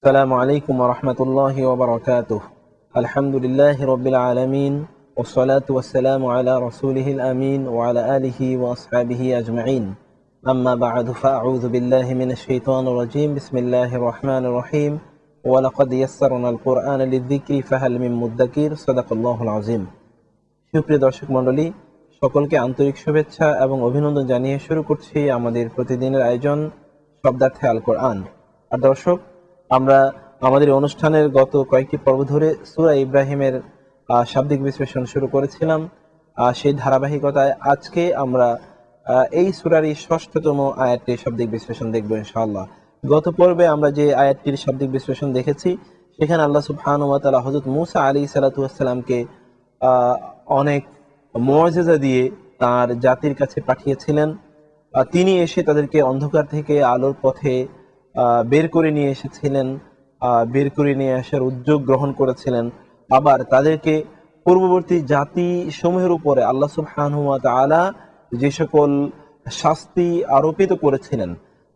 আসসালামু আলাইকুম ওয়া রাহমাতুল্লাহি ওয়া বারাকাতুহু। আলহামদুলিল্লাহি রাব্বিল আলামিন ওয়াসসালাতু ওয়াসসালামু আলা রাসূলিহিল আমিন ওয়া আলা আলিহি ওয়া আসহাবিহি আজমাইন। আম্মা বা'দু ফাআউযু বিল্লাহি মিনাশ শাইতানির রাজীম। বিসমিল্লাহির রহমানির রহিম। ওয়া লাকাদ ইয়াসসারনাল কুরআনা লিয-যিকরি ফাহাল মিন মুদ্দাকির। সাদাকাল্লাহুল আযীম। সুপ্রিয় দর্শক মণ্ডলী, সকলকে আন্তরিক শুভেচ্ছা এবং অভিনন্দন জানিয়ে শুরু করছি আমাদের প্রতিদিনের আয়োজন শব্দার্থে আল কোরআন। আর দর্শক, আমরা আমাদের অনুষ্ঠানের গত কয়েকটি পর্ব ধরে সূরা ইব্রাহিমের শাব্দিক বিশ্লেষণ শুরু করেছিলাম। সেই ধারাবাহিকতায় আজকে আমরা এই সূরারই ৬ষ্ঠতম আয়াতটির শাব্দিক বিশ্লেষণ দেখব ইনশাআল্লাহ। গত পর্বে আমরা যে আয়াতটির শাব্দিক বিশ্লেষণ দেখেছি, সেখানে আল্লাহ সুবহানাহু ওয়া তাআলা হযরত মূসা আলাইহিস সালাতু ওয়াস সালামকে অনেক মুআজিজা দিয়ে তার জাতির কাছে পাঠিয়েছিলেন। তিনি এসে তাদেরকে অন্ধকার থেকে আলোর পথে বের করে নিয়ে এসেছিলেন, বের করে নিয়ে আসার উদ্যোগ গ্রহণ করেছিলেন। আবার তাদেরকে পূর্ববর্তী জাতি সমূহের উপরে আল্লাহ সুবহানাহু ওয়া তাআলা যে সকল শাস্তি আরোপিত করেছিলেন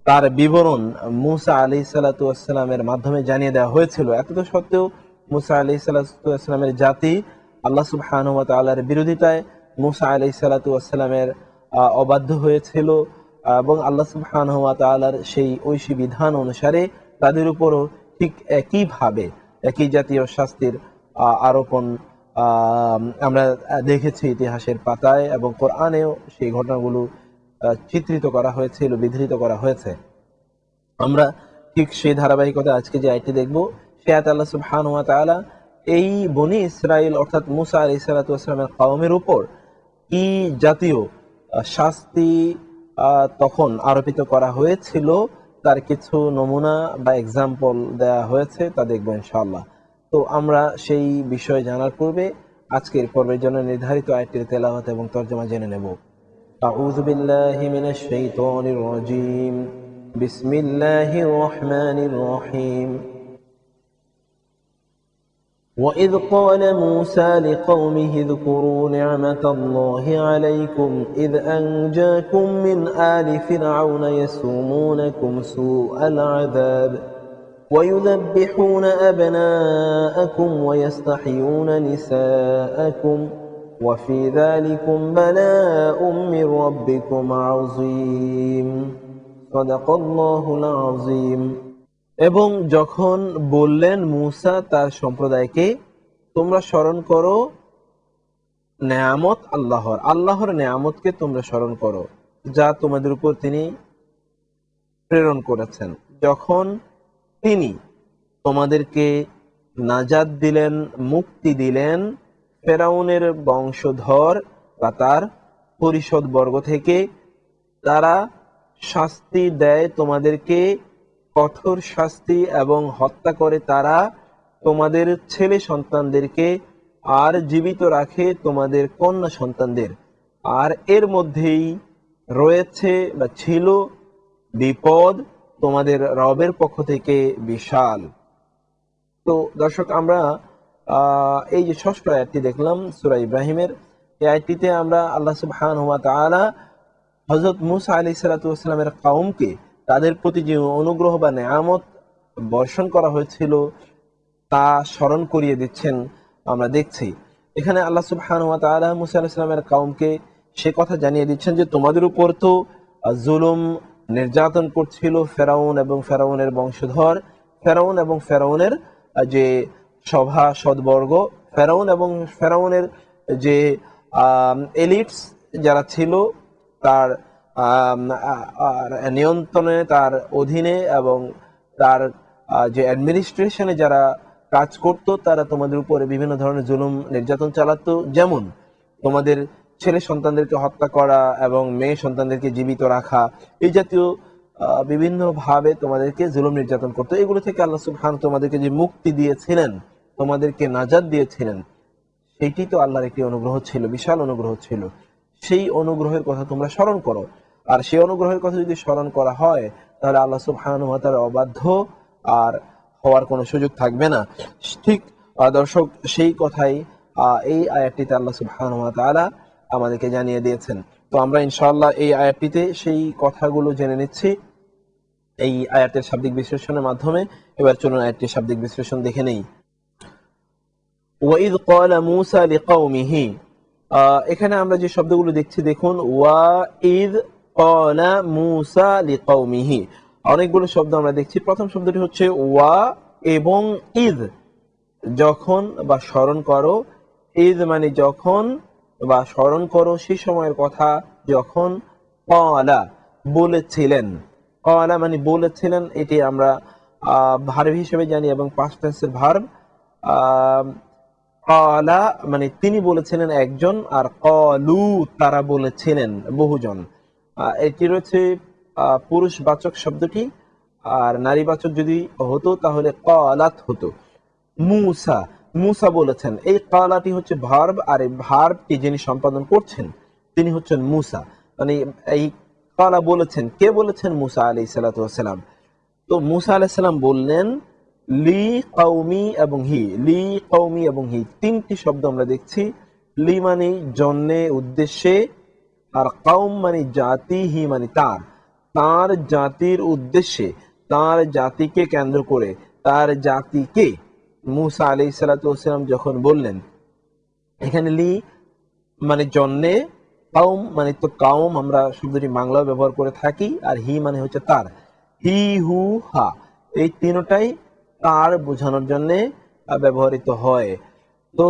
তার বিবরণ মূসা আলাইহিস সালাতু ওয়াস সালামের মাধ্যমে জানিয়ে দেওয়া হয়েছিল। এতদ সত্ত্বেও মূসা আলাইহিস সালাতু ওয়াস সালামের জাতি আল্লাহ সুবহানাহু ওয়া তাআলার বিরোধিতায় মূসা আলাইহিস সালাতু ওয়াস সালামের অবাধ্য হয়েছিল এবং আল্লাহ সুবহানাহু ওয়া তাআলার সেই ঐশী বিধান অনুসারে তাদের উপরও ঠিক একইভাবে একই জাতীয় শাস্তির আরোপণ আমরা দেখেছি ইতিহাসের পাতায়, এবং কোরআনেও সেই ঘটনাগুলো চিত্রিত করা হয়েছিল, বিধৃত করা হয়েছে। আমরা ঠিক সেই ধারাবাহিকতা আজকে যে আয়াতটি দেখব, সে আয়াতে আল্লাহ সুবহানাহু ওয়া তাআলা এই বনি ইসরাইল অর্থাৎ মূসা আলাইহিস সালাতু ওয়াস সালামের কওমের উপর কি জাতীয় শাস্তি তখন আরোপিত করা হয়েছিল তার কিছু নমুনা বা এক্সাম্পল দেয়া হয়েছে, তা দেখব ইনশাআল্লাহ। তো আমরা সেই বিষয় জানার পূর্বে আজকের পর্বের জন্য নির্ধারিত আয়াতটির তেলাওয়াত এবং তরজমা জেনে নেব। আউযু বিল্লাহি মিনাশ শাইতানির রাজীম। বিসমিল্লাহির রহমানির রহিম। وَإِذْ قَالَ مُوسَى لِقَوْمِهِ اذْكُرُوا نِعْمَةَ اللَّهِ عَلَيْكُمْ إِذْ أَنْجَاكُمْ مِنْ آلِ فِرْعَوْنَ يَسُومُونَكُمْ سُوءَ الْعَذَابِ وَيُذَبِّحُونَ أَبْنَاءَكُمْ وَيَسْتَحْيُونَ نِسَاءَكُمْ وَفِي ذَلِكُمْ بَلَاءٌ مِّن رَّبِّكُمْ عَظِيمٌ صدق الله العظيم। এবং যখন বললেন মূসা তার সম্প্রদায়কে, তোমরা স্মরণ করো নেয়ামত আল্লাহর নেয়ামতকে তোমরা স্মরণ করো যা তোমাদের উপর তিনি প্রেরণ করেছেন, যখন তিনি তোমাদেরকে নাজাত দিলেন, মুক্তি দিলেন ফেরাউনের বংশধর বা তার পরিষদ বর্গ থেকে। তারা শাস্তি দেয় তোমাদেরকে, কঠোর শাস্তি, এবং হত্যা করে তারা তোমাদের ছেলে সন্তানদেরকে, আর জীবিত রাখে তোমাদের কন্যা সন্তানদের। আর এর মধ্যেই রয়েছে বা ছিল বিপদ তোমাদের রবের পক্ষ থেকে বিশাল। তো দর্শক, আমরা এই যে ৬ষ্ঠ আয়াতটি দেখলাম সূরা ইব্রাহিমের, এই আয়াতটিতে আমরা আল্লাহ সুবহানাহু ওয়া তাআলা হযরত মূসা আলাইহিস সালাতু ওয়াস সালামের কওমকে তাদের প্রতি যে অনুগ্রহ বা নেয়ামত বর্ষণ করা হয়েছিল তা স্মরণ করিয়ে দিচ্ছেন। আমরা দেখছি এখানে আল্লাহ সুবহানাহু ওয়া তাআলা মূসা আলাইহিস সালামের কওমকে সে কথা জানিয়ে দিচ্ছেন যে তোমাদের উপর তো জুলুম নির্যাতন করছিল ফেরাউন এবং ফেরাউনের বংশধর, ফেরাউন এবং ফেরাউনের যে সভা সদবর্গ, ফেরাউন এবং ফেরাউনের যে এলিটস যারা ছিল তার নিয়ন্ত্রণে, তার অধীনে এবং তার যে অ্যাডমিনিস্ট্রেশনে যারা কাজ করত, তারা তোমাদের উপরে বিভিন্ন ধরনের জুলুম নির্যাতন চালাতো। যেমন তোমাদের ছেলে সন্তানদেরকে হত্যা করা এবং মেয়ে সন্তানদেরকে জীবিত রাখা, এই জাতীয় বিভিন্ন ভাবে তোমাদেরকে জুলুম নির্যাতন করতো। এগুলো থেকে আল্লাহ সুবহানাহু তোমাদেরকে যে মুক্তি দিয়েছিলেন, তোমাদেরকে নাজাত দিয়েছিলেন, সেটি তো আল্লাহর একটি অনুগ্রহ ছিল, বিশাল অনুগ্রহ ছিল। সেই অনুগ্রহের কথা তোমরা স্মরণ করো। আর সেই অনুগ্রহের কথা যদি স্মরণ করা হয়, তাহলে আল্লাহ সুবহানাহু ওয়া তাআলা অবাধ্য আর হওয়ার কোনো সুযোগ থাকবে না। ঠিক দর্শক, সেই কথাই এই আয়াতটিতে আল্লাহ সুবহানাহু ওয়া তাআলা আমাদেরকে জানিয়ে দিয়েছেন। তো আমরা ইনশাআল্লাহ এই আয়াতটিতে সেই কথাগুলো জেনে নিচ্ছি। এই আয়াতের শাব্দিক বিশ্লেষণের মাধ্যমে। এবার চলুন আয়াতটির শাব্দিক বিশ্লেষণ দেখে নেই। ওয়াইদ ক্বালা মূসা লিকাওমিহি, এখানে আমরা যে শব্দগুলো দেখছি দেখুন, ওয়াইদ ক্বালা মূসা লিকাওমিহি, অনেকগুলো শব্দ আমরা দেখছি। প্রথম শব্দটি হচ্ছে ওয়া এবং ইদ, যখন বা স্মরণ করো। ইদ মানে যখন বা স্মরণ করো সেই সময়ের কথা যখন ক্বালা বলেছিলেন। ক্বালা মানে বলেছিলেন, এটি আমরা ভার্ব হিসেবে জানি এবং পাস্ট টেন্সের ভার্ব। ক্বালা মানে তিনি বলেছিলেন একজন, আর ক্বালু তারা বলেছিলেন বহুজন। এটি রয়েছে পুরুষবাচক শব্দটি, আর নারীবাচক যদি হতো তাহলে ক্বালাত হতো। মূসা, মূসা বলেছেন, এই ক্বালাটি হচ্ছে ভার্ব, আর এই ভার্বটি যিনি সম্পাদন করছেন তিনি হচ্ছেন মূসা। মানে এই ক্বালা বলেছেন, কে বলেছেন? মূসা আলাইহিস সালাতু ওয়াস সালাম। তো মূসা আলাইহিস সালাম বললেন লি কওমি এবং হি, লি কওমি এবং হি, তিনটি শব্দ আমরা দেখছি। লি মানে জন্যে, উদ্দেশ্যে, আর কওম মানে জাতি, হি মানে তার, তার জাতির উদ্দেশ্যে, তার জাতিকে কেন্দ্র করে, তার জাতিকে মূসা আলাইহিস সালাতু ওয়াস সালাম যখন বললেন। এখানে লি মানে জন্যে, কাউম মানে তো কাউম আমরা শব্দটি বাংলায় ব্যবহার করে থাকি, আর হি মানে হচ্ছে তার। হি, হু, হা, এই তিনটাই তার বোঝানোর জন্য ব্যবহৃত হয়। তো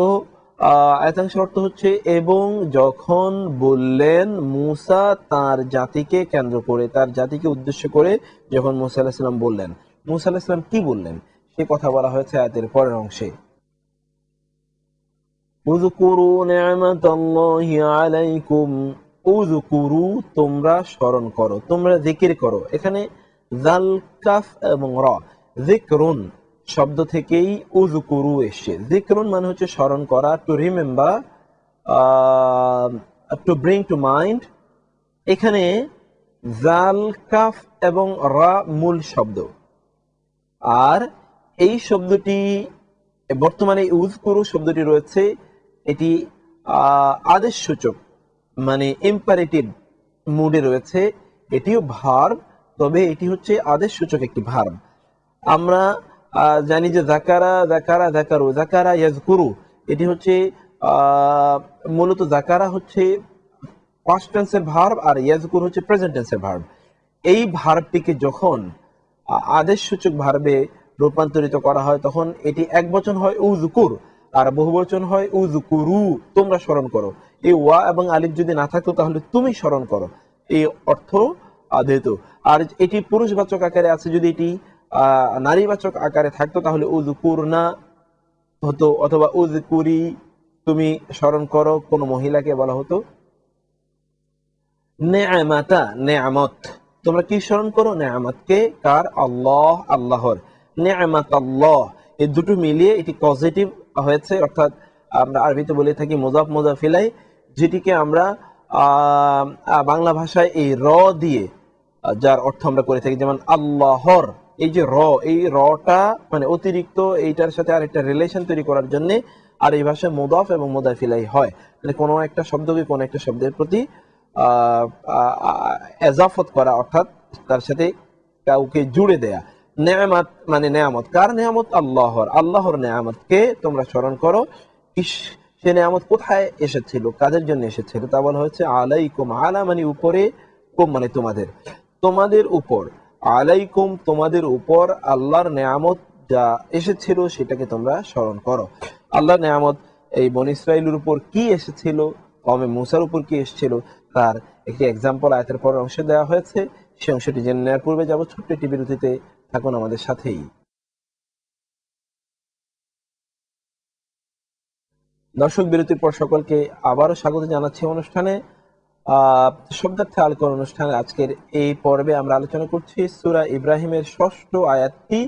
একাংশের অর্থ হচ্ছে এবং যখন বললেন মূসা তার জাতিকে কেন্দ্র করে, তার জাতিকে উদ্দেশ্য করে যখন মূসা আলাইহিস সালাম বললেন। মূসা আলাইহিস সালাম কি বললেন সে কথা বলা হয়েছে আয়াতের পরের অংশে। উযকুরু নি'মাতাল্লাহি আলাইকুম, উযকুরু তোমরা স্মরণ করো, তোমরা জিকির করো। এখানে জাল, কাফ এবং র, যিকরুন শব্দ থেকেই উযকুরু এসেছে। যিকরুন মানে হচ্ছে স্মরণ করা, to remember, to bring to mind. এখানে জাল, কাফ এবং রা মূল শব্দ, আর এই শব্দটি বর্তমানে উযকুরু শব্দটি রয়েছে, এটি আদেশ সূচক মানে ইম্পারেটিভ মুডে রয়েছে। এটিও ভার্ব, তবে এটি হচ্ছে আদেশ সূচক একটি ভার্ব। আমরা জানি যে যাকারা, যাকারা, যাকারু, যাকারা, ইয়াজকুরু, এটি হচ্ছে মূলত যাকারা হচ্ছে পাস্ট টেন্সের ভার্ব, আর ইয়াজকুর হচ্ছে প্রেজেন্ট টেন্সের ভার্ব। এই ভার্বটিকে যখন আদেশ সূচক ভার্বে রূপান্তরিত করা হয় তখন এটি একবচন হয় উযকুর, আর বহুবচন হয় উযকুরু, তোমরা স্মরণ করো। এই ওয়া এবং আলিফ যদি না থাকতো তাহলে তুমি স্মরণ করো, এই অর্থ দিত। আর এটি পুরুষবাচক আকারে আছে, যদি এটি নারীবাচক আকারে থাকতো তাহলে উযকুরনা হতো, অথবা উযকুরি, তুমি স্মরণ করো, কোন মহিলাকে বলা হতো। নেয়ামাতা, নেয়ামত, তোমরা কি স্মরণ করো? নেয়ামতকে, কার? আল্লাহ, আল্লাহর। নেয়ামাত আল্লাহ, এই দুটো মিলিয়ে এটি পজিটিভ হয়েছে, অর্থাৎ আমরা আরবিতে বলে থাকি মুযাফ মুযাফ ইলাইহি, যেটিকে আমরা বাংলা ভাষায় এই র দিয়ে যার অর্থ আমরা করে থাকি, যেমন আল্লাহর, এই যে র, এই রটা মানে অতিরিক্ত এইটার সাথে আরেকটা রিলেশন তৈরি করার জন্য আর এই ভাষায় মুযাফ এবং মুযাফ ইলাইহি হয়। মানে কোনো একটা শব্দকে কোনো একটা শব্দের প্রতি এজাফত করা, অর্থাৎ তার সাথে কাউকে জুড়ে দেয়া। নেয়ামত মানে নেয়ামত, কার নেয়ামত? আল্লাহর, আল্লাহর নেয়ামতকে তোমরা স্মরণ করো। সে নেয়ামত কোথায় এসেছিল, কাদের জন্য এসেছিল তা বলা হয়েছে আলাইকুম। আলা মানে উপরে, কুম মানে তোমাদের, তোমাদের উপর। আলাইকুম তোমাদের উপর আল্লাহর নেয়ামত যা এসেছিল সেটাকে তোমরা স্মরণ করো। আল্লাহর নেয়ামত এই বনী ইসরাইলের উপর কি এসেছিল, কওমে মূসার উপর কি এসেছিল তার একটি এক্সাম্পল আয়াতের পরের অংশে দেওয়া হয়েছে। সেই অংশটি জেনে নেওয়ার পূর্বে যাব ছোট্ট একটি বিরতিতে, থাকুন আমাদের সাথেই। দর্শক, বিরতির পর সকলকে আবারও স্বাগত জানাচ্ছি অনুষ্ঠানে শব্দার্থে আল কোরআন অনুষ্ঠানের আজকের এই পর্বে আমরা আলোচনা করছি সূরা ইব্রাহিমের ৬ষ্ঠ আয়াতটি।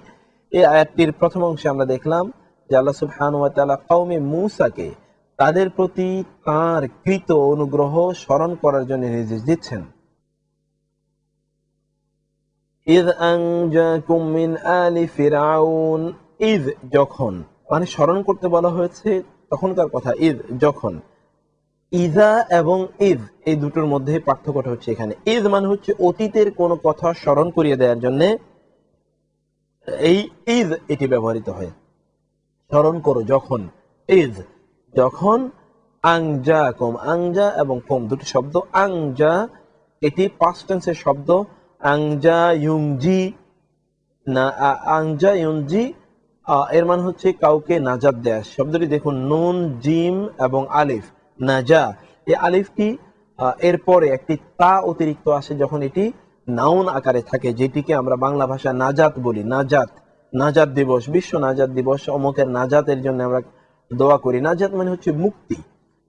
এই আয়াতটির প্রথম অংশে আমরা দেখলাম যে আল্লাহ সুবহানাহু ওয়া তাআলা কওমে মূসাকে তাদের প্রতি তাঁর কৃত অনুগ্রহ স্মরণ করার জন্য নির্দেশ দিচ্ছেন। ইয আনজাকুম মিন আলি ফিরআউন, ইয যখন, মানে স্মরণ করতে বলা হয়েছে তখনকার কথা। ইয যখন, ইযা এবং ইয এই দুটোর মধ্যে পার্থক্যটা হচ্ছে এখানে। ইয মানে হচ্ছে অতীতের কোনো কথা স্মরণ করিয়ে দেওয়ার জন্য, এই ঈদ এটি ব্যবহৃত হয়। স্মরণ করো যখন, ঈদ যখন, আংজাকুম, আংজা এবং কুম দুটি শব্দ। আংজা এটি পাস্ট টেন্সের শব্দ। আংজা ইউংজি না, আংজা ইউনজি এর মানে হচ্ছে কাউকে নাজাত দেয়া। শব্দটি দেখুন, নুন, জিম এবং আলিফ, নাজা। এই আলিফটি এরপরে একটি তা অতিরিক্ত আসে যখন এটি নাউন আকারে থাকে, যেটিকে আমরা বাংলা ভাষা নাজাত বলি। নাজাত, নাজাত দিবস, বিশ্ব নাজাত দিবস, অমুকের নাজাতের জন্য আমরা দোয়া করি। নাজাত মানে হচ্ছে মুক্তি।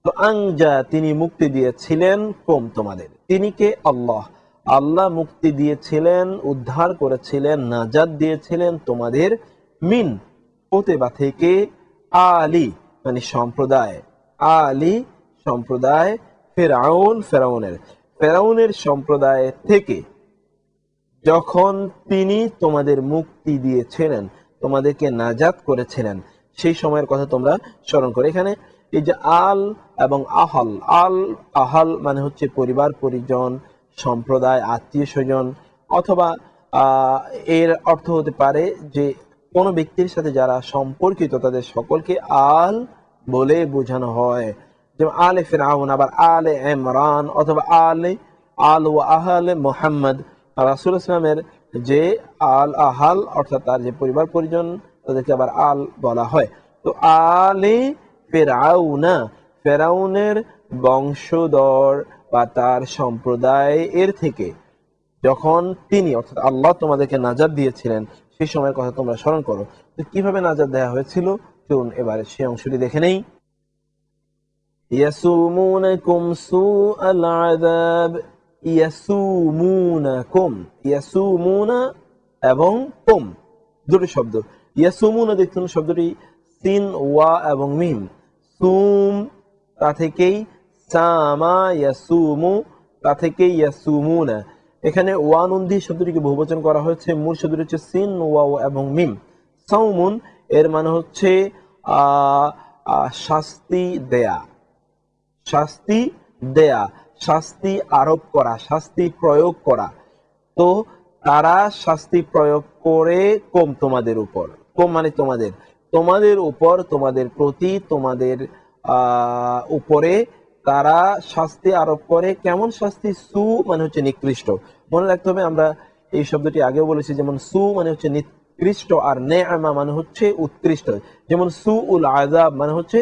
তো আংজা তিনি মুক্তি দিয়েছিলেন, কোম তোমাদের। তিনি কে? আল্লাহ। আল্লাহ মুক্তি দিয়েছিলেন, উদ্ধার করেছিলেন, নাজাত দিয়েছিলেন তোমাদের, মিন ওতেবা থেকে, আলী মানে সম্প্রদায়, আলী সম্প্রদায়, ফেরাউন ফেরাউনের, ফেরাউনের সম্প্রদায় থেকে, যখন তিনি তোমাদের মুক্তি দিয়েছিলেন, তোমাদেরকে নাজাত করেছিলেন, সেই সময়ের কথা তোমরা স্মরণ করো। এখানে এই যে আল এবং আহাল, আল আহাল মানে হচ্ছে পরিবার পরিজন, সম্প্রদায়, আত্মীয় স্বজন, অথবা এর অর্থ হতে পারে যে কোনো ব্যক্তির সাথে যারা সম্পর্কিত তাদের সকলকে আল বলে বোঝানো হয়। যেমন আলে ফিরআউন, আবার আলে ইমরান, অথবা আলে আল ওয়া আহলে মুহাম্মদ। রাসূল ইসলামের যে আল আহাল অর্থাৎ তার যে পরিবার পরিজন, তাদেরকে আবার আল বলা হয়। তো আলে ফিরআউনা, ফেরাউনের বংশধর বা তার সম্প্রদায় এর থেকে, যখন তিনি অর্থাৎ আল্লাহ তোমাদেরকে নাজাত দিয়েছিলেন, সেই সময়ের কথা তোমরা স্মরণ করো। তো কিভাবে নাজাত দেওয়া হয়েছিল, চলুন এবারে সেই অংশটি দেখে নেই। ইয়াসুমুনাকুম সুআল আযাব, ইয়াসুমুনাকুম, ইয়াসুমুনা এবং কুম দুটি শব্দ। ইয়াসুমুনা দেখুন শব্দটি সিন, ওয়া এবং মিম। সুম তা থেকেই, সামা ইয়াসুমু তা থেকেই ইয়াসুমুনা। এখানে ওয়া নুন দিয়ে শব্দটিকে বহুবচন করা হয়েছে। মূল শব্দটি হচ্ছে সিন, ওয়া এবং মিম। সাউমুন এর মানে হচ্ছে শাস্তি দেয়া, শাস্তি দেয়া, শাস্তি আরোপ করা, শাস্তি প্রয়োগ করা। তো তারা শাস্তি প্রয়োগ করে কম তোমাদের উপর, কম মানে তোমাদের, তোমাদের উপর, তোমাদের প্রতি, তোমাদের উপরে তারা শাস্তি আরোপ করে। কেমন শাস্তি? সু মানে হচ্ছে নিকৃষ্ট। মনে রাখতে হবে, আমরা এই শব্দটি আগেও বলেছি, যেমন সু মানে হচ্ছে নিকৃষ্ট, আর নেআমা মানে হচ্ছে উৎকৃষ্ট। যেমন সু উল আযাব মানে হচ্ছে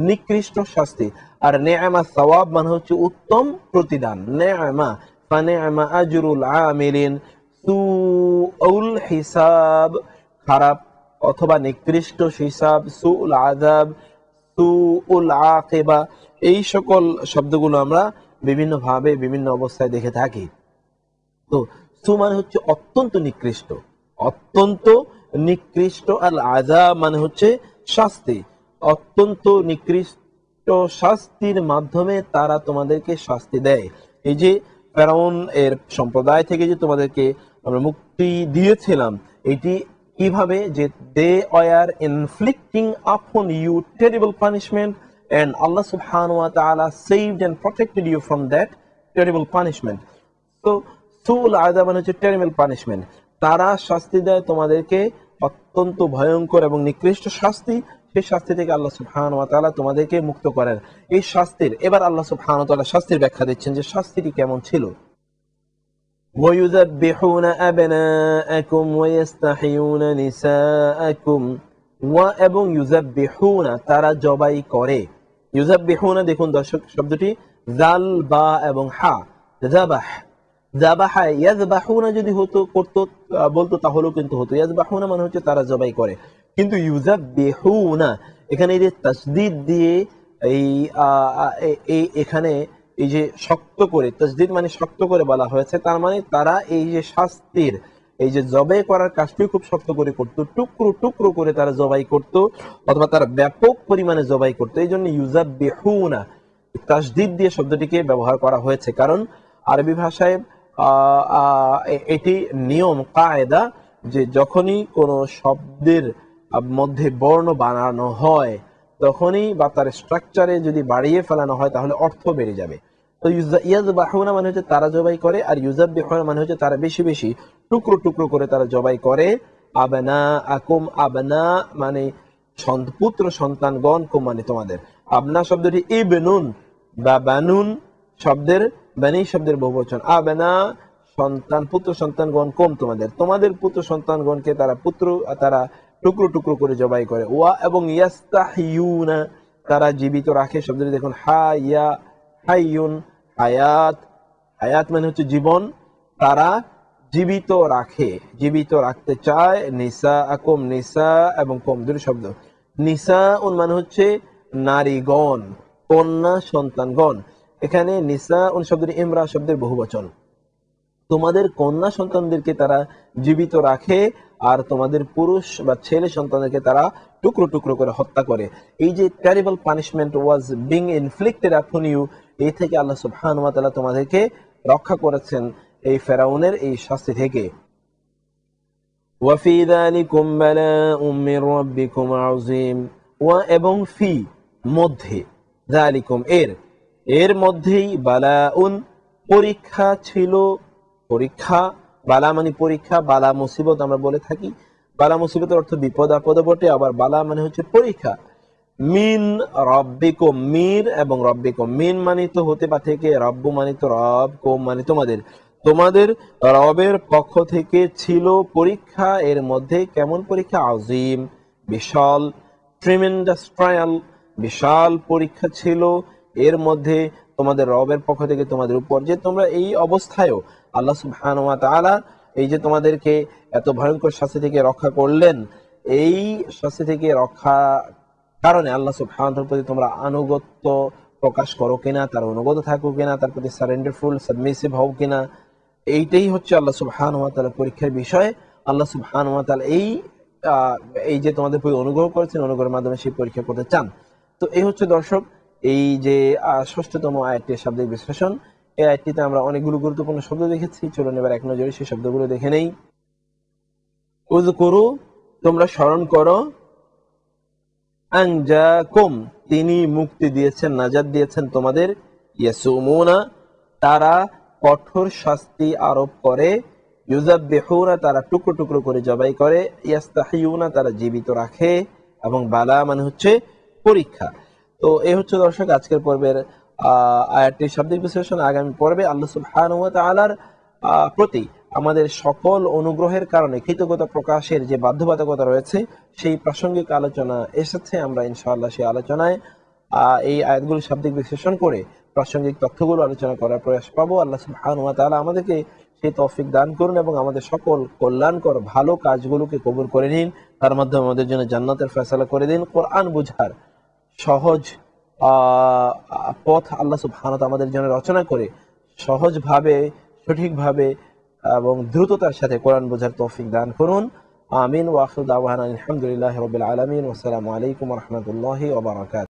নিকৃষ্ট শাস্তি, আর নেআমা সওয়াব মানে হচ্ছে উত্তম প্রতিদান। নেআমা ফানেআমা আজরুল আমিলিন, সুউল হিসাব খারাপ অথবা নিকৃষ্ট হিসাব, সুউল আযাব, সুউল আকিবা। এই সকল শব্দগুলো আমরা বিভিন্ন ভাবে বিভিন্ন অবস্থায় দেখে থাকি। তো সু মানে হচ্ছে অত্যন্ত নিকৃষ্ট, অত্যন্ত নিকৃষ্ট। আল আযাব মানে হচ্ছে শাস্তি, অত্যন্ত নিকৃষ্ট শাস্তির মাধ্যমে তারা তোমাদেরকে শাস্তি দেয়। এই যে ফেরাউন এর সম্প্রদায় থেকে যে তোমাদেরকে আমরা মুক্তি দিয়েছিলাম, এটি কিভাবে? যে they were inflicting upon you terrible punishment, and Allah subhanahu wa ta'ala saved and protected you from that terrible punishment. তো সুল আযাব মানে হচ্ছে টেরিবল পানিশমেন্ট। তারা শাস্তি দেয় তোমাদেরকে, অত্যন্ত ভয়ঙ্কর এবং নিকৃষ্ট শাস্তি। সেই শাস্তি থেকে আল্লাহ সুবহানাহু ওয়া তাআলা তোমাদেরকে মুক্ত করেন। এই শাস্তির, এবার আল্লাহ সুবহানাহু ওয়া তাআলা শাস্তির ব্যাখ্যা দিচ্ছেন যে শাস্তিটি কেমন ছিল। وَيُذَبِّحُونَ أَبْنَاءَكُمْ وَيَسْتَحْيُونَ نِسَاءَكُمْ। ওয়া এবং ইউযাব্বিহুনা তারা জবাই করে। ইউযাব্বিহুনা দেখুন দর্শক শব্দটি জাল, বা এবং হা, যাবাহ, যাবাহা। ইয়াযবাহুনা যদি হতো করতো বলতো তাহলেও কিন্তু হতো। ইয়াযবাহুনা মানে হচ্ছে তারা জবাই করে, কিন্তু ইউযাব্বিহুনা এখানে এই যে তাসদীদ দিয়ে এই এখানে এই যে শক্ত করে, তাসদীদ মানে শক্ত করে বলা হয়েছে, তার মানে তারা এই যে শাস্তির, এই যে জবাই করার কাজটি খুব শক্ত করে করত, টুকরো টুকরো করে তারা জবাই করত, অথবা তারা ব্যাপক পরিমাণে জবাই করত। এই জন্য ইউযাব্বিহুনা তাসদীদ দিয়ে শব্দটিকে ব্যবহার করা হয়েছে, কারণ আরবি ভাষায় এটি নিয়ম, কায়দা, যে যখনই কোনো শব্দের মধ্যে বর্ণ বানানো হয়, তখনই বা তার স্ট্রাকচারে যদি বাড়িয়ে ফেলানো হয় তাহলে অর্থ বেড়ে যাবে। তো ইয়াযবাহুনা মানে হচ্ছে তারা জবাই করে, আর ইউযাব্বিহুনা মানে হচ্ছে তারা বেশি বেশি টুকরো টুকরো করে তারা জবাই করে। আবনা আকুম, আবনা মানে পুত্র সন্তানগণ, কুম মানে তোমাদের। আবনা শব্দটি ইবনুন বা বানুন শব্দের, বানি শব্দের বহুবচন। আবনা সন্তান, পুত্র সন্তানগণ, কুম তোমাদের, তোমাদের পুত্র সন্তানগণকে তারা টুকরো টুকরো করে জবাই করে। ওয়া এবং ইয়াস্তাহিয়ুনা তারা জীবিত রাখে। শব্দটি দেখুন, হাইয়া হাইয়ুন হায়াত, হায়াত মানে হচ্ছে জীবন, তারা জীবিত রাখে, জীবিত রাখতে চায়। নিসা আকুম, নিসা এবং কম দুটি শব্দ। নিসা উন মানে হচ্ছে নারীগণ, কন্যা সন্তানগণ। এখানে নিসা উন শব্দটি ইমরা শব্দের বহুবচন। তোমাদের কন্যা সন্তানদেরকে তারা জীবিত রাখে, আর তোমাদের পুরুষ বা ছেলে সন্তানদেরকে তারা টুকরো টুকরো করে হত্যা করে। এই যে terrible punishment was being inflicted upon you, এই থেকে আল্লাহ সুবহানাহু ওয়া তাআলা তোমাদেরকে রক্ষা করেছেন এই ফেরাউনের এই শাস্তি থেকে। ওয়াফি যালিকুম বালাউম মির রাব্বিকুম আযীম, ওয়া এবং ফি মধ্যে, যালিকুম এর মধ্যেই, বালাউন পরীক্ষা ছিল, পরীক্ষা, বালা মানে পরীক্ষা, বালা মুসিবত আমরা বলে থাকি। বালা মুসিবতের অর্থ বিপদ আপদ বটে, আবার বালা মানে হচ্ছে পরীক্ষা। মিন রব্বিকুম, মির এবং রব্বিকুম, মিন মানে তো হতে বা থেকে, রব্বু মানে তো রব, কুম মানে তোমাদের, তোমাদের রবের পক্ষ থেকে ছিল পরীক্ষা। এর মধ্যে কেমন পরীক্ষা? আযীম বিশাল, ট্রিমেন্ডাস ট্রায়াল বিশাল পরীক্ষা ছিল এর মধ্যে তোমাদের রবের পক্ষ থেকে তোমাদের উপর, যে তোমরা এই অবস্থায়ও আল্লাহ সুবহানাহু ওয়া তাআলা এই যে তোমাদেরকে এত ভয়ঙ্কর শাস্তি থেকে রক্ষা করলেন, এই শাস্তি থেকে রক্ষা কারণে আল্লাহ সুবহানাহু ওয়া তাআলার প্রতি তোমরা আনুগত্য প্রকাশ করো কিনা, তার অনুগত থাকো কিনা, তার প্রতি সারেন্ডারফুল সাবমিসিভ হও কিনা, এইটাই হচ্ছে আল্লাহ সুবহানাহু ওয়া তাআলার পরীক্ষার বিষয়। আল্লাহ সুবহানাহু ওয়া তাআলা এই যে তোমাদের প্রতি অনুগ্রহ করেছেন, অনুগ্রহের মাধ্যমে সেই পরীক্ষা করতে চান। তো এই হচ্ছে দর্শক এই যে ষষ্ঠতম আয়াতটির শাব্দিক বিশ্লেষণ। এই আয়াতটিতে আমরা অনেকগুলো গুরুত্বপূর্ণ শব্দ দেখেছি। চলুন এবার এক নজরে সেই শব্দগুলো দেখে নেই। উযকুরু তোমরা স্মরণ করো, আনজাকুম তিনি মুক্তি দিয়েছেন, নাজাত দিয়েছেন তোমাদের, ইয়াসুমুনা তারা কঠোর শাস্তি আরোপ করে, ইউযাববিহুনা তারা টুকরো টুকরো করে জবাই করে, ইয়াস্তাহিয়ুনা তারা জীবিত রাখে, এবং বালা মানে হচ্ছে পরীক্ষা। তো এই হচ্ছে দর্শক আজকের পর্বের আয়াতটির শাব্দিক বিশ্লেষণ। আগামী পর্বে আল্লাহ সুবহানাহু ওয়া তাআলার প্রতি আমাদের সকল অনুগ্রহের কারণে কৃতজ্ঞতা প্রকাশের যে বাধ্যবাধকতা রয়েছে, সেই প্রাসঙ্গিক আলোচনা এসেছে। আমরা ইনশাআল্লাহ সেই আলোচনায় এই আয়াতগুলো শাব্দিক বিশ্লেষণ করে প্রাসঙ্গিক তথ্যগুলো আলোচনা করার প্রয়াস পাবো। আল্লাহ সুবহানাহু ওয়া তাআলা আমাদেরকে সেই তৌফিক দান করুন এবং আমাদের সকল কল্যাণকর ভালো কাজগুলোকে কবুল করে নিন, তার মাধ্যমে আমাদের জন্য জান্নাতের ফয়সালা করে দিন। কোরআন বুঝার সহজ পথ আল্লাহ সুবহানাহু ওয়া তাআলা আমাদের জন্য রচনা করে সহজভাবে, সঠিকভাবে এবং দ্রুততার সাথে কোরআন বোঝার তৌফিক দান করুন। আমিন। ওয়া আখিরু দাওয়ানা আলহামদুলিল্লাহি রাব্বিল আলামিন। ওয়া আসসালামু আলাইকুম ওয়া রাহমাতুল্লাহি ওয়া বারাকাতুহু।